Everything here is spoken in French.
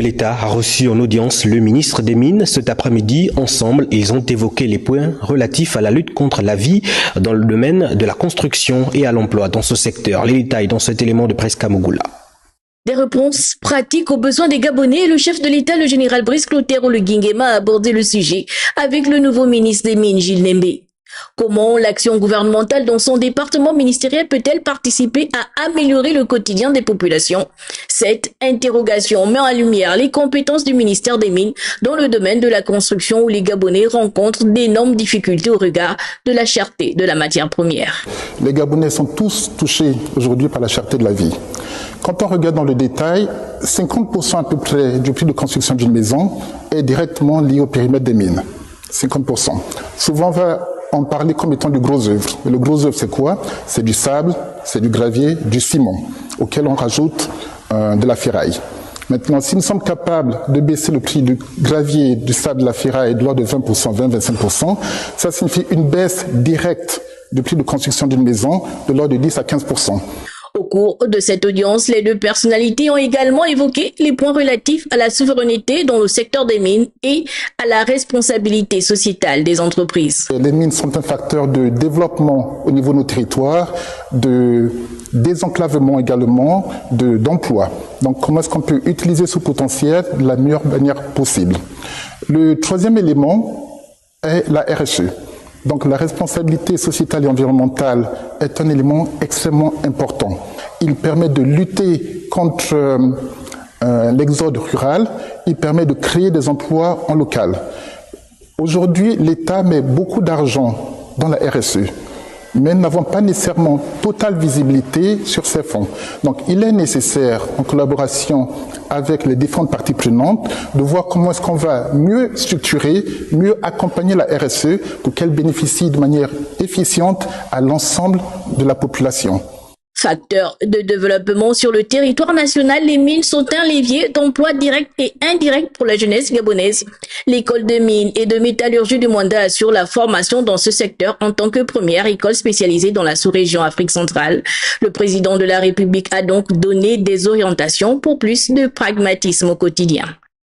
L'État a reçu en audience le ministre des Mines cet après-midi. Ensemble, ils ont évoqué les points relatifs à la lutte contre la vie dans le domaine de la construction et à l'emploi dans ce secteur. Les détails dans cet élément de Presse Kamougoula. Des réponses pratiques aux besoins des Gabonais, le chef de l'État, le général Brice Clotaire Oligui-Nguema, a abordé le sujet avec le nouveau ministre des Mines, Gilles Nembe. Comment l'action gouvernementale dans son département ministériel peut-elle participer à améliorer le quotidien des populations? Cette interrogation met en lumière les compétences du ministère des Mines dans le domaine de la construction où les Gabonais rencontrent d'énormes difficultés au regard de la cherté de la matière première. Les Gabonais sont tous touchés aujourd'hui par la cherté de la vie. Quand on regarde dans le détail, 50% à peu près du prix de construction d'une maison est directement lié au périmètre des mines. 50%. Souvent, on va en parler comme étant du gros œuvre. Et le gros œuvre, c'est quoi? C'est du sable, c'est du gravier, du ciment, auquel on rajoute de la ferraille. Maintenant, si nous sommes capables de baisser le prix du gravier, du sable, de la ferraille de l'ordre de 20%, 20-25%, ça signifie une baisse directe du prix de construction d'une maison de l'ordre de 10 à 15%. Au cours de cette audience, les deux personnalités ont également évoqué les points relatifs à la souveraineté dans le secteur des mines et à la responsabilité sociétale des entreprises. Les mines sont un facteur de développement au niveau de nos territoires, de désenclavement également, d'emploi. Donc comment est-ce qu'on peut utiliser ce potentiel de la meilleure manière possible? Le troisième élément est la RSE. Donc la responsabilité sociétale et environnementale est un élément extrêmement important. Il permet de lutter contre l'exode rural, il permet de créer des emplois en local. Aujourd'hui, l'État met beaucoup d'argent dans la RSE, mais nous n'avons pas nécessairement totale visibilité sur ces fonds. Donc il est nécessaire, en collaboration avec les différentes parties prenantes, de voir comment est-ce qu'on va mieux structurer, mieux accompagner la RSE pour qu'elle bénéficie de manière efficiente à l'ensemble de la population. Facteurs de développement sur le territoire national, les mines sont un levier d'emploi direct et indirect pour la jeunesse gabonaise. L'école de mines et de métallurgie du Mwanda assure la formation dans ce secteur en tant que première école spécialisée dans la sous-région Afrique centrale. Le président de la République a donc donné des orientations pour plus de pragmatisme au quotidien.